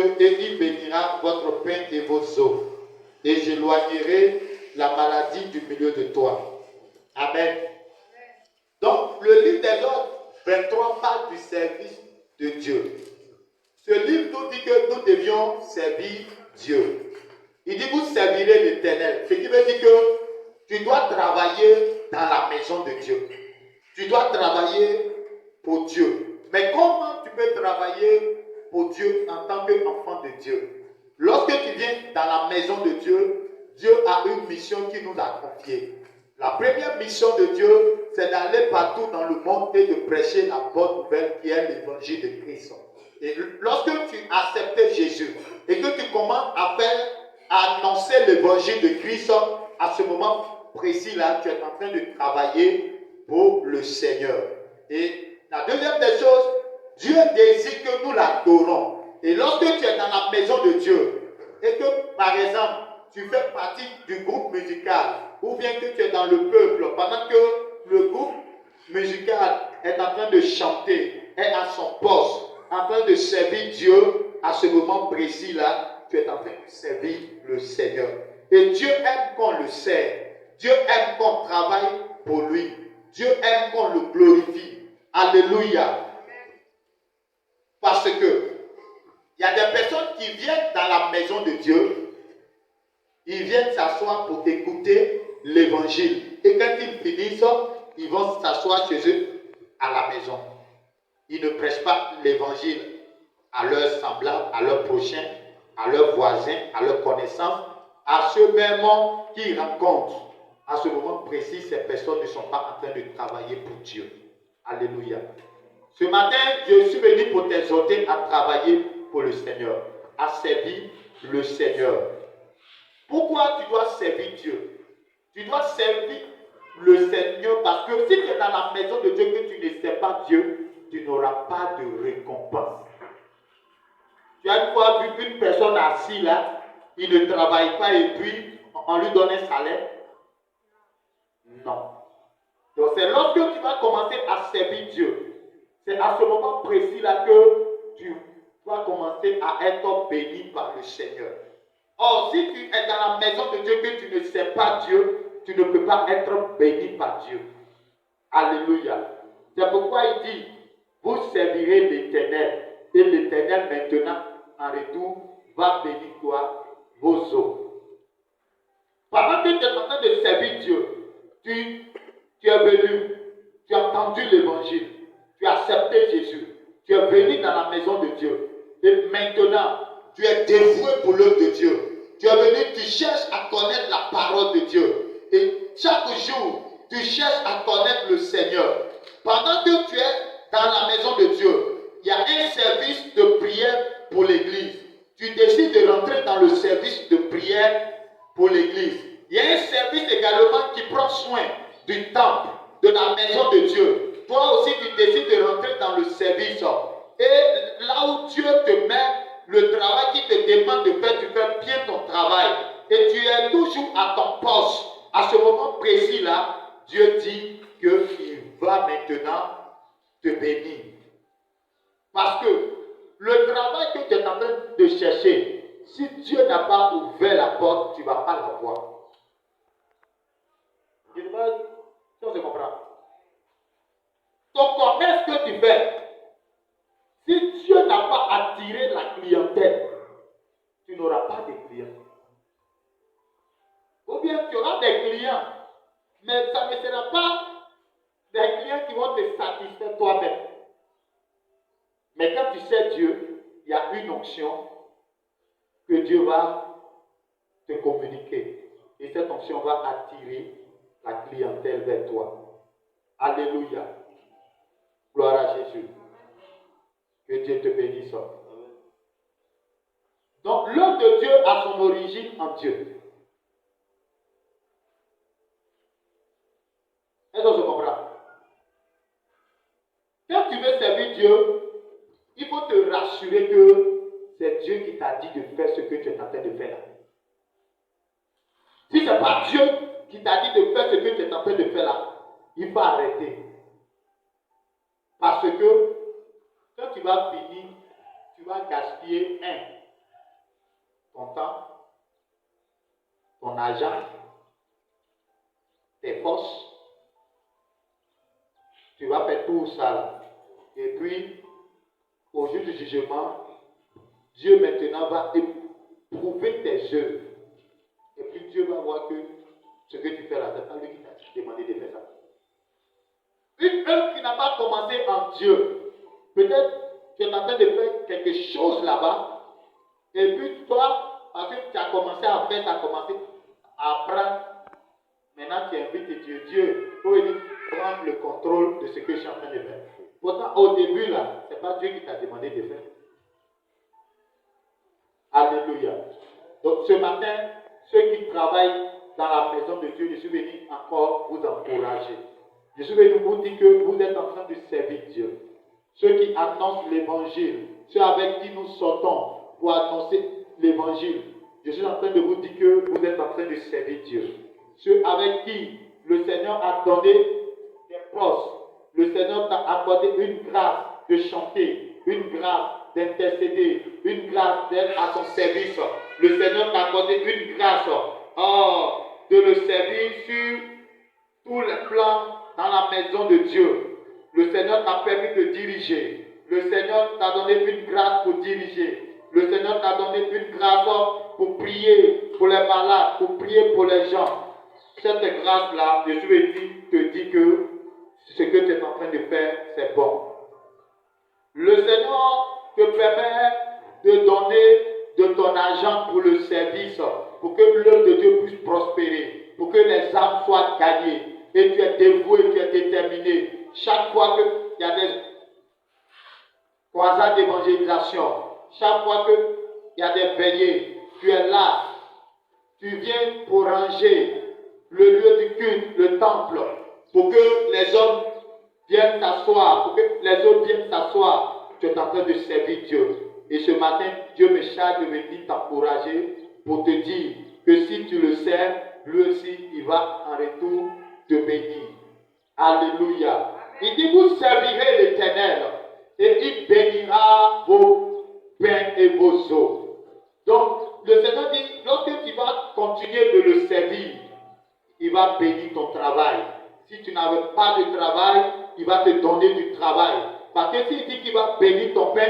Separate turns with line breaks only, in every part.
cieux et il bénira votre pain et vos eaux. Et j'éloignerai la maladie du milieu de toi. Amen. Donc, le livre des Ordres 23 parle du service de Dieu. Ce livre nous dit que nous devions servir Dieu. Il dit vous servirez l'Éternel. Ce qui veut dire que tu dois travailler dans la maison de Dieu. Tu dois travailler pour Dieu. Mais comment tu peux travailler pour Dieu en tant qu'enfant de Dieu? Lorsque tu viens dans la maison de Dieu, Dieu a une mission qui nous a confiée. La première mission de Dieu, c'est d'aller partout dans le monde et de prêcher la bonne nouvelle qui est l'évangile de Christ. Et lorsque tu acceptes Jésus et que tu commences à annoncer l'évangile de Christ, à ce moment précis-là, tu es en train de travailler pour le Seigneur. Et la deuxième des choses, Dieu désire que nous l'adorons. Et lorsque tu es dans la maison de Dieu et que, par exemple, tu fais partie du groupe musical ou bien que tu es dans le peuple, pendant que le groupe musical est en train de chanter, est à son poste, en train de servir Dieu, à ce moment précis-là, tu es en train de servir le Seigneur. Et Dieu aime qu'on le sert. Dieu aime qu'on travaille pour lui. Dieu aime qu'on le glorifie. Alléluia. Parce que il y a des personnes qui viennent dans la maison de Dieu, ils viennent s'asseoir pour écouter l'évangile. Et quand ils finissent, ils vont s'asseoir chez eux à la maison. Ils ne prêchent pas l'évangile à leurs semblables, à leurs prochains, à leurs voisins, à leurs connaissances, à ceux mêmes qu'ils rencontrent. À ce moment précis, ces personnes ne sont pas en train de travailler pour Dieu. Alléluia. Ce matin, je suis venu pour t'exhorter à travailler pour le Seigneur, à servir le Seigneur. Pourquoi tu dois servir Dieu? Tu dois servir le Seigneur parce que si tu es dans la maison de Dieu que tu ne sais pas Dieu, tu n'auras pas de récompense. Tu as une fois vu une personne assise là, il ne travaille pas et puis on lui donne un salaire? Non. Donc c'est lorsque tu vas commencer à servir Dieu, c'est à ce moment précis là que tu vas commencer à être béni par le Seigneur. Or, si tu es dans la maison de Dieu que tu ne sais pas Dieu, tu ne peux pas être béni par Dieu. Alléluia. C'est pourquoi il dit, vous servirez l'Éternel. Et l'Éternel maintenant, en retour, va bénir toi, vos eaux. Pendant que tu es en train de servir Dieu, tu es venu, tu as entendu l'évangile, tu as accepté Jésus, tu es venu dans la maison de Dieu. Et maintenant, tu es dévoué pour l'œuvre de Dieu. Tu es venu, tu cherches à connaître la parole de Dieu. Et chaque jour, tu cherches à connaître le Seigneur. Pendant que tu es dans la maison de Dieu, il y a un service de prière pour l'église. Tu décides de rentrer dans le service de prière pour l'église. Il y a un service également qui prend soin du temple, de la maison de Dieu. Toi aussi, tu décides de rentrer dans le service. Et là où Dieu te met le travail qui te demande de faire, tu fais bien ton travail. Et tu es toujours à ton poste. À ce moment précis-là, Dieu dit qu'il va maintenant te bénir. Parce que le travail que tu es en train de chercher, si Dieu n'a pas ouvert la porte, tu ne vas pas la voir. Je ne sais pas si on se comprend. Ton commerce que tu fais, si Dieu n'a pas attiré la clientèle, tu n'auras pas de clients. Ou bien tu auras des clients, mais ça ne sera pas des clients qui vont te satisfaire toi-même. Mais quand tu sais Dieu, il y a une onction que Dieu va te communiquer. Et cette onction va attirer la clientèle vers toi. Alléluia. Gloire à Jésus. Que Dieu te bénisse. Donc l'œuvre de Dieu a son origine en Dieu. Est-ce que je comprends? Quand tu veux servir Dieu, il faut te rassurer que c'est Dieu qui t'a dit de faire ce que tu es en train de faire là. Si ce n'est pas Dieu qui t'a dit de faire ce que tu es en train de faire là, il faut arrêter. Parce que quand tu vas finir, tu vas gaspiller ton temps, ton argent, tes forces. Tu vas faire tout ça là. Et puis, au jour du jugement, Dieu maintenant va éprouver tes œuvres. Et puis Dieu va voir que ce que tu fais là, c'est pas lui qui t'a demandé de faire ça. Une œuvre qui n'a pas commencé en Dieu, peut-être tu es en train de faire quelque chose là-bas, et puis toi, parce que tu as commencé à faire, tu as commencé à apprendre, maintenant tu invites Dieu. Dieu, il faut prendre le contrôle de ce que je suis en train de faire. Pourtant, au début là, ce n'est pas Dieu qui t'a demandé de faire. Alléluia. Donc ce matin, ceux qui travaillent dans la maison de Dieu, je suis venu encore vous encourager. Je suis venu vous dire que vous êtes en train de servir Dieu. Ceux qui annoncent l'évangile, ceux avec qui nous sortons pour annoncer l'évangile, je suis en train de vous dire que vous êtes en train de servir Dieu. Ceux avec qui le Seigneur a donné des postes, le Seigneur t'a accordé une grâce de chanter, une grâce d'intercéder, une grâce d'être à son service. Le Seigneur t'a accordé une grâce de le servir sur tous les plans dans la maison de Dieu. Le Seigneur t'a permis de diriger. Le Seigneur t'a donné une grâce pour diriger. Le Seigneur t'a donné une grâce pour prier pour les malades, pour prier pour les gens. Cette grâce-là, je suis venu te dire que ce que tu es en train de faire, c'est bon. Le Seigneur te permet de donner de ton argent pour le service, pour que l'œuvre de Dieu puisse prospérer, pour que les âmes soient gagnées. Et tu es dévoué, tu es déterminé. Chaque fois qu'il y a des croisades d'évangélisation, chaque fois qu'il y a des veillées, tu es là. Tu viens pour ranger le lieu du culte, le temple, pour que les hommes viennent s'asseoir, pour que les autres viennent s'asseoir. Tu es en train de servir Dieu. Et ce matin, Dieu me charge de venir t'encourager pour te dire que si tu le sers, lui aussi, il va en retour te bénir. Alléluia. Il dit, vous servirez l'Éternel et il bénira vos pains et vos eaux. Donc, le Seigneur dit, lorsque tu vas continuer de le servir, il va bénir ton travail. Si tu n'avais pas de travail, il va te donner du travail. Parce que s'il dit qu'il va bénir ton pain,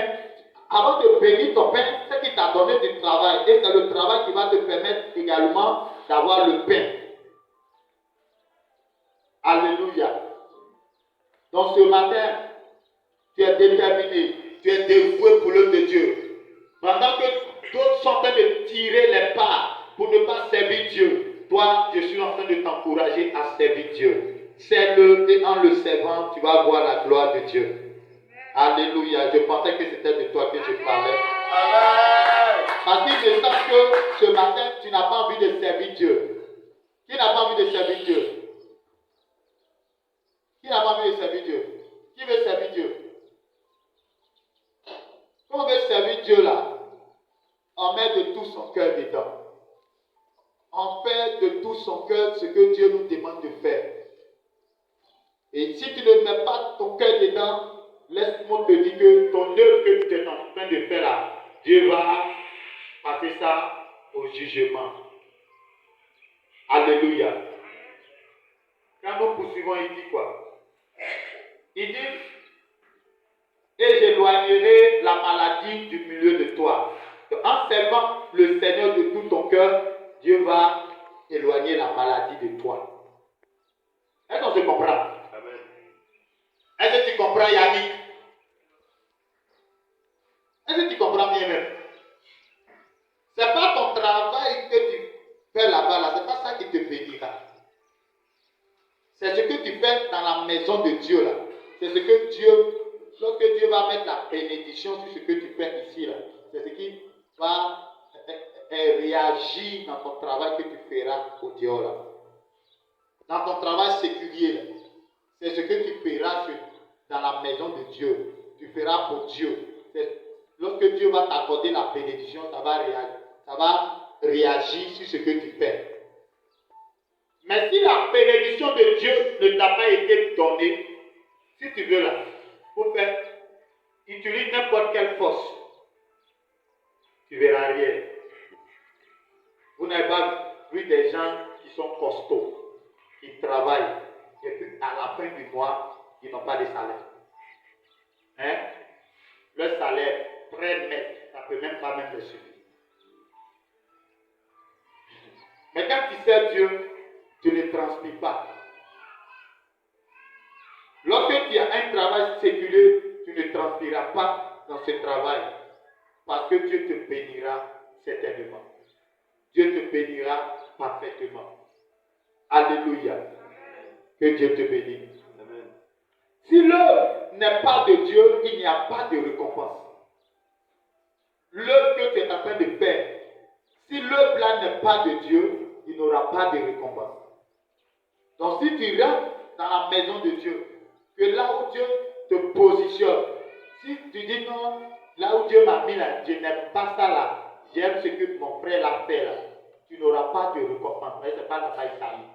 avant de bénir ton pain, c'est qu'il t'a donné du travail. Et c'est le travail qui va te permettre également d'avoir le pain. Alléluia. Donc ce matin, tu es déterminé, tu es dévoué pour l'œuvre de Dieu. Pendant que d'autres sont en train de tirer les pas pour ne pas servir Dieu, toi, je suis en train de t'encourager à servir Dieu. Sers-le et en le servant, tu vas voir la gloire de Dieu. Alléluia. Je pensais que c'était de toi que je parlais. Amen. Parce qu'il me semble que ce matin, tu n'as pas envie de servir Dieu. Qui n'a pas envie de servir Dieu? Qui n'a pas envie de servir Dieu? Qui veut servir Dieu? Quand on veut servir Dieu là, on met de tout son cœur dedans. On fait de tout son cœur ce que Dieu nous demande de faire. Et si tu ne mets pas ton cœur dedans, laisse-moi te dire que ton œuvre que tu es en train de faire là, Dieu va passer ça au jugement. Alléluia. Quand nous poursuivons, il dit quoi? Il dit, et j'éloignerai la maladie du milieu de toi. Donc, en servant le Seigneur de tout ton cœur, Dieu va éloigner la maladie de toi. Est-ce qu'on se comprend? Amen. Est-ce que tu comprends, Yannick? Est-ce que tu comprends bien même? Ce n'est pas ton travail que tu fais là-bas, là. Ce n'est pas ça qui te bénira. C'est ce que tu fais dans la maison de Dieu, là. C'est ce que Dieu, lorsque Dieu va mettre la bénédiction sur ce que tu fais ici, là, c'est ce qui va réagir dans ton travail que tu feras au dehors, là. Dans ton travail séculier, là, c'est ce que tu feras dans la maison de Dieu. Tu feras pour Dieu. Lorsque Dieu va t'accorder la bénédiction, ça va réagir sur ce que tu fais. Mais si la bénédiction de Dieu ne t'a pas été donnée, si tu veux là, pour faire, utilise n'importe quelle force, tu verras rien. des gens qui sont costauds, qui travaillent, et puis à la fin du mois, ils n'ont pas de salaire. Hein? Le salaire très net, ça ne peut même pas les suffire. Mais quand tu sers Dieu, tu ne transpires pas. Lorsque tu as un travail séculier, tu ne transpireras pas dans ce travail. Parce que Dieu te bénira certainement. Dieu te bénira parfaitement. Alléluia. Que Dieu te bénisse. Amen. Si l'œuvre n'est pas de Dieu, il n'y a pas de récompense. L'œuvre que tu es en train de faire, si l'œuvre là n'est pas de Dieu, il n'aura pas de récompense. Donc si tu rentres dans la maison de Dieu, que là où Dieu te positionne, si tu dis non, là où Dieu m'a mis là, je n'aime pas ça là, j'aime ce que mon frère a fait là, tu n'auras pas de récompense. Mais ce n'est pas dans ta Isaïe.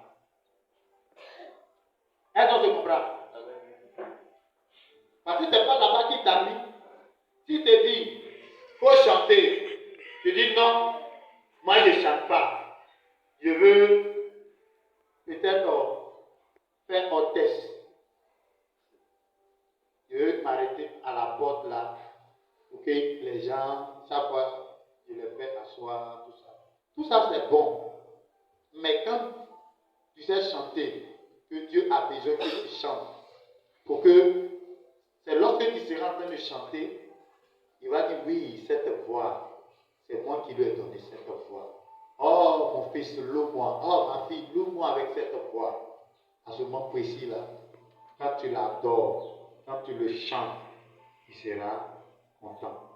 Est-ce qu'on se comprend? Parce que ce n'est pas là-bas qui t'a mis. Si tu te dis, il faut chanter, tu dis non, moi je ne chante pas. Je veux peut-être faire hôtesse. Je veux m'arrêter à la porte là, pour que les gens, chaque fois, je les fais asseoir, tout ça. Tout ça c'est bon. Mais quand tu sais chanter, que Dieu a besoin que tu chantes, pour que c'est lorsque tu seras en train de chanter, il va dire oui, cette voix, c'est moi qui lui ai donné cette voix. Oh mon fils, loue-moi. Oh ma fille, loue-moi avec cette voix. À ce moment précis là, quand tu l'adores, quand tu le chantes, il sera content.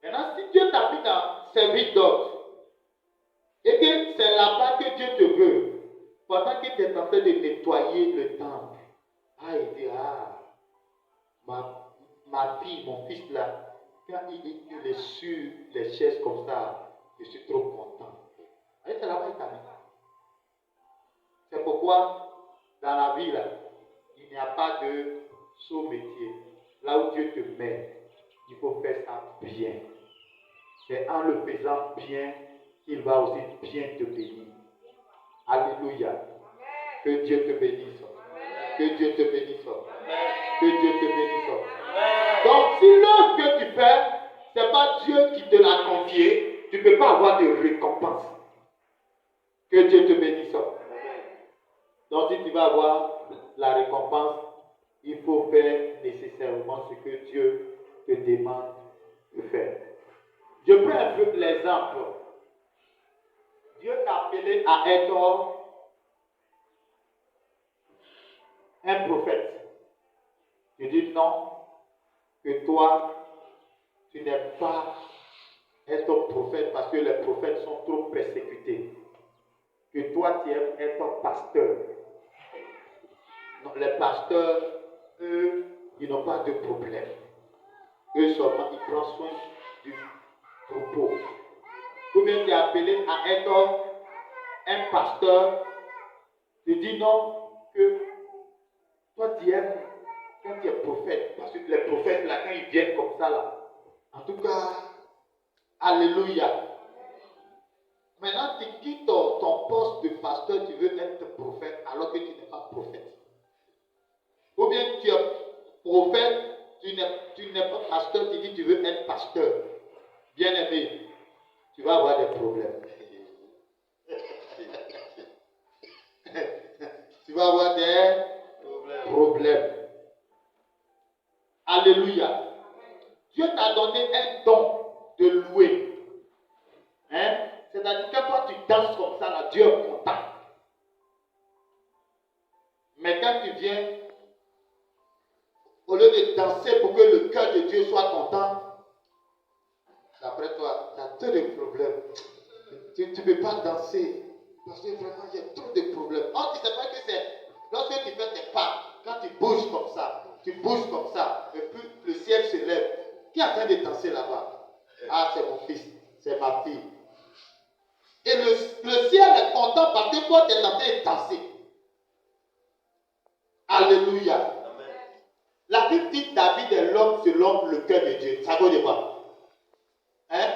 Maintenant, si Dieu t'a mis dans service d'autres, et que c'est là-bas que Dieu te veut, pendant que tu es en train de nettoyer le temple, il dit, ma fille, mon fils là, quand il est sur les chaises comme ça, je suis trop content. C'est là-bas qu'il t'a mis. C'est pourquoi, dans la vie là, il n'y a pas de saut métier. Là où Dieu te met, il faut faire ça bien. C'est en le faisant bien qu'il va aussi bien te bénir. Alléluia. Que Dieu te bénisse. Que Dieu te bénisse. Que Dieu te bénisse. Donc, si l'œuvre que tu fais, ce n'est pas Dieu qui te l'a confié, tu ne peux pas avoir de récompense. Que Dieu te bénisse. Donc, si tu vas avoir la récompense, il faut faire nécessairement ce que Dieu te demande de faire. Je prends un peu l'exemple. Dieu t'a appelé à être un prophète. Je dis non, que toi, tu n'aimes pas être prophète parce que les prophètes sont trop persécutés. Que toi, tu aimes être pasteur. Non, les pasteurs, eux, ils n'ont pas de problème. Eux seulement, ils prennent soin du troupeau. Ou bien tu es appelé à être un pasteur, tu dis non, que toi tu aimes quand tu es prophète, parce que les prophètes là, quand ils viennent comme ça là, en tout cas, alléluia. Maintenant tu quittes ton poste de pasteur, tu veux être prophète alors que tu n'es pas prophète. Ou bien tu es prophète, tu n'es pas pasteur, tu dis tu veux être pasteur. Bien aimé, tu vas avoir des problèmes. Tu vas avoir des problèmes. Alléluia. Dieu t'a donné un don de louer. Hein? C'est-à-dire que toi tu danses comme ça, là, Dieu est content. Mais quand tu viens, au lieu de danser pour que le cœur de Dieu soit content, d'après toi, tu as trop de problèmes. Tu ne peux pas danser. Parce que vraiment, il y a trop de problèmes. Oh, tu ne sais pas que c'est lorsque tu fais tes pas, quand tu bouges comme ça, et puis le ciel se lève. Qui est en train de danser là-bas? C'est mon fils, c'est ma fille. Et le ciel est content parce que toi, tu es en train de danser. Alléluia. Amen. La Bible dit David est l'homme selon le cœur de Dieu. Ça veut dire quoi? Hein?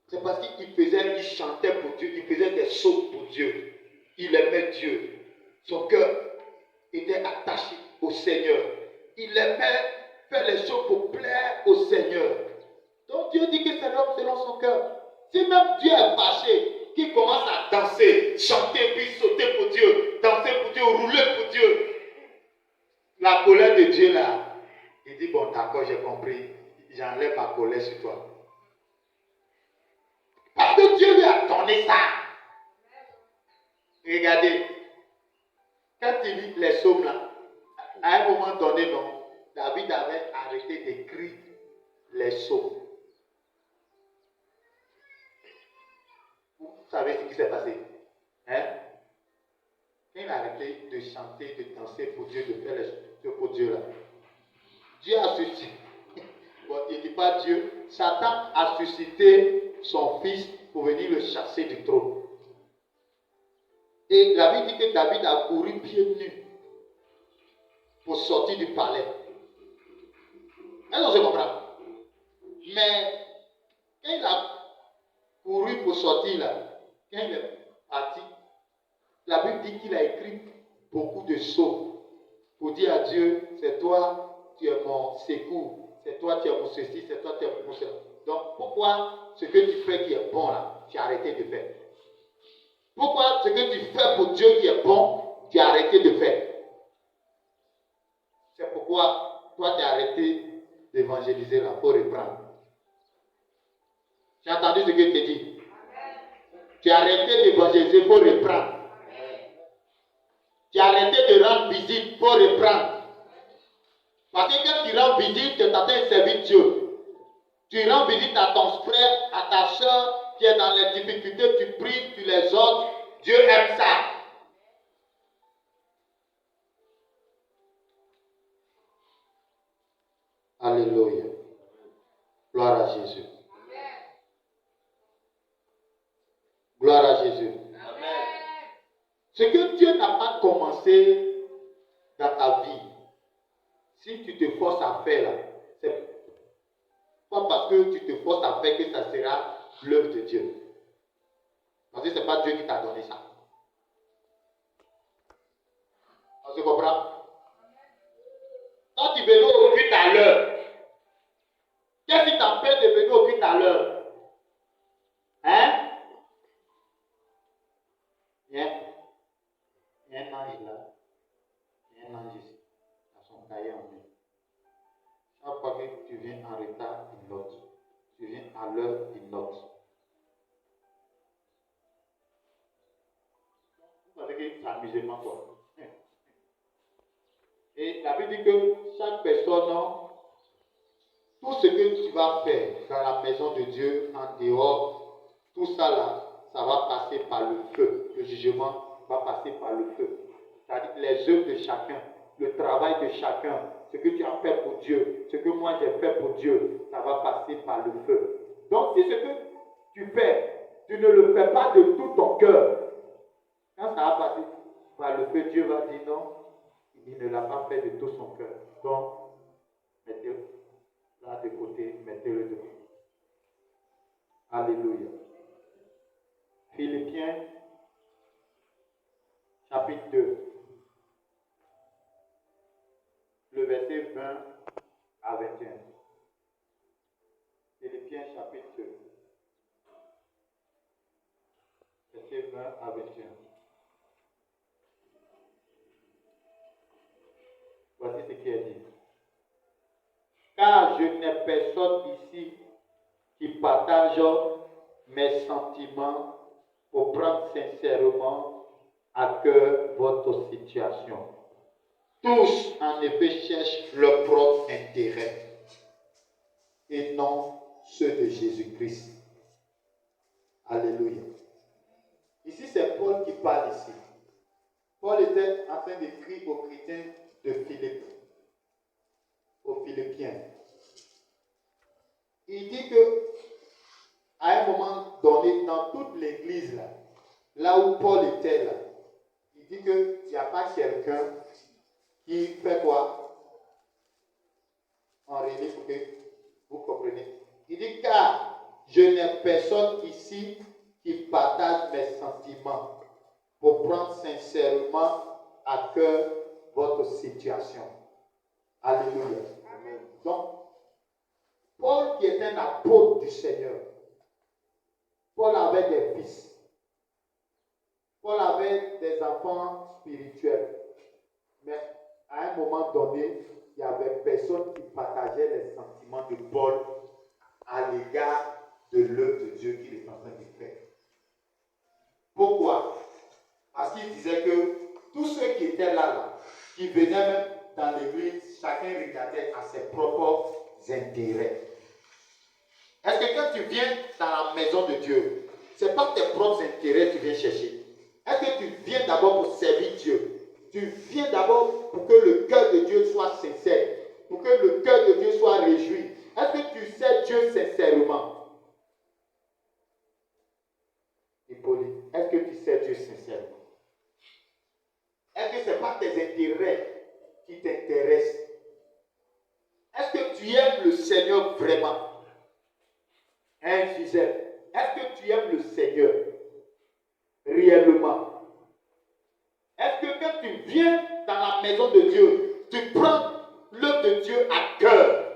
C'est parce qu'il chantait pour Dieu, il faisait choses pour Dieu. Il aimait Dieu. Son cœur était attaché au Seigneur. Il aimait faire les choses pour plaire au Seigneur. Donc Dieu dit que c'est l'homme selon son cœur. Si même Dieu est fâché, qu'il commence à danser, chanter, puis sauter pour Dieu, danser pour Dieu, rouler pour Dieu, la colère de Dieu là, il dit bon d'accord, j'ai compris, j'enlève ma colère sur toi. Parce que Dieu lui a donné ça. Regardez, quand il lit les psaumes là, à un moment donné, non, David avait arrêté d'écrire les psaumes. Vous savez ce qui s'est passé? Hein? Il a arrêté de chanter, de danser pour Dieu, de faire les choses pour Dieu là. Dieu a suscité, bon, il ne dit pas Dieu, Satan a suscité son fils pour venir le chasser du trône. Et la Bible dit que David a couru pieds nus pour sortir du palais. Est-ce qu'on se comprend? Mais quand il a couru pour sortir là, quand il est parti, la Bible dit qu'il a écrit beaucoup de psaumes pour dire à Dieu, c'est toi, tu es mon secours, c'est toi, tu es mon ceci, c'est toi, tu es mon cela. Donc pourquoi ce que tu fais qui est bon là, tu as arrêté de faire? Pourquoi ce que tu fais pour Dieu qui est bon, tu as arrêté de faire? C'est pourquoi toi tu as arrêté d'évangéliser là, pour reprendre. Tu as entendu ce que je t'ai dit? Tu as arrêté d'évangéliser pour reprendre. Tu as arrêté de rendre visite pour reprendre. Parce que quand tu rends visite, tu es en train de servir Dieu. Tu rends visite à ton frère, à ta soeur qui est dans les difficultés, tu pries, tu les ordres. Dieu aime ça. Alléluia. Gloire à Jésus. Gloire à Jésus. Amen. Ce que Dieu n'a pas commencé dans ta vie, si tu te forces à faire là, c'est pas parce que tu te forces à faire que ça sera l'œuvre de Dieu. Parce que ce n'est pas Dieu qui t'a donné ça. On se comprend? Quand tu venais au culte à l'heure, qu'est-ce qui t'empêche de venir au culte à l'heure? Hein? Il y a un ange là. Il y a un ange ici. À son cahier en main. Chaque fois que tu viens en retard, il note. Tu viens à l'heure, il note. Vous savez que c'est amusement quoi. Et la Bible dit que chaque personne, tout ce que tu vas faire dans la maison de Dieu, en dehors, tout ça là, ça va passer par le feu. Le jugement va passer par le feu. C'est-à-dire les œuvres de chacun, le travail de chacun, ce que tu as fait pour Dieu, ce que moi j'ai fait pour Dieu, ça va passer par le feu. Donc si ce que tu fais, tu ne le fais pas de tout ton cœur, quand ça va passer par le feu, Dieu va dire non, il ne l'a pas fait de tout son cœur. Donc, mettez-le là de côté, mettez-le de côté. Alléluia. Philippiens, chapitre 2. Le verset 20 à 21. Philippiens, chapitre 2. Verset 20 à 21. Voici ce qui est dit. Car je n'ai personne ici qui partage mes sentiments pour prendre sincèrement à cœur votre situation. Tous, en effet, cherchent leur propre intérêt et non ceux de Jésus-Christ. Alléluia. Ici, c'est Paul qui parle ici. Paul était en train d'écrire aux chrétiens de Philippe, aux Philippiens. Il dit que à un moment donné, dans toute l'église, là où Paul était là, il dit qu'il n'y a pas quelqu'un qui fait quoi? En réalité, pour que vous compreniez. Il dit car je n'ai personne ici qui qui partagent mes sentiments pour prendre sincèrement à cœur votre situation. Alléluia. Amen. Donc, Paul qui est un apôtre du Seigneur, Paul avait des fils. Paul avait des enfants spirituels. Mais à un moment donné, il n'y avait personne qui partageait les sentiments de Paul à l'égard de l'œuvre de Dieu qu'il est en train de faire. Pourquoi? Parce qu'il disait que tous ceux qui étaient là, qui venaient même dans l'église, chacun regardait à ses propres intérêts. Est-ce que quand tu viens dans la maison de Dieu, ce n'est pas tes propres intérêts que tu viens chercher? Est-ce que tu viens d'abord pour servir Dieu? Tu viens d'abord pour que le cœur de Dieu soit sincère, pour que le cœur de Dieu soit réjoui. Est-ce que tu sais Dieu sincèrement? Hippolyte, est-ce que tu sais Dieu sincèrement? Est-ce que ce n'est pas tes intérêts qui t'intéressent? Est-ce que tu aimes le Seigneur vraiment? Hein, Gisèle? Est-ce que tu aimes le Seigneur réellement? Est-ce que quand tu viens dans la maison de Dieu, tu prends l'œuvre de Dieu à cœur?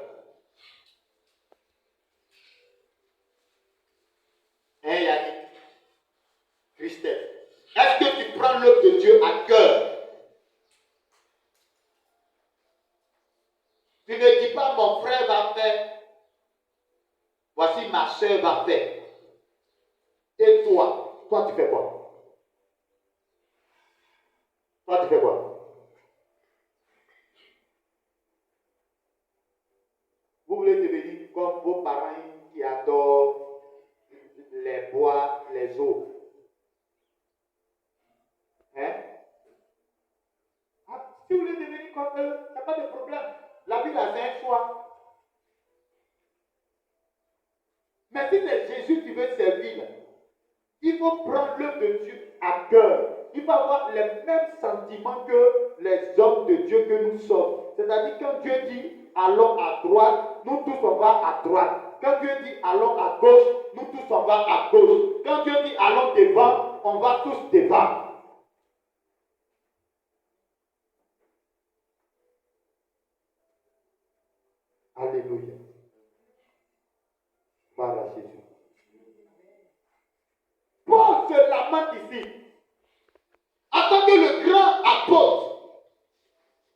Hein, Yannick? Christelle? Est-ce que tu prends l'œuvre de Dieu à cœur? Tu ne dis pas mon frère va faire, voici ma soeur va faire. Et toi tu fais quoi? Toi tu fais quoi? Vous voulez devenir comme vos parents qui adorent les bois, les eaux. Hein? Ah, si vous voulez devenir comme eux, il n'y a pas de problème. La Bible a fait un choix. Mais si c'est Jésus qui veut servir, il faut prendre l'œuvre de Dieu à cœur. Il faut avoir les mêmes sentiments que les hommes de Dieu que nous sommes. C'est-à-dire quand Dieu dit allons à droite, nous tous on va à droite. Quand Dieu dit allons à gauche, nous tous on va à gauche. Quand Dieu dit allons devant, on va tous devant. Alléluia.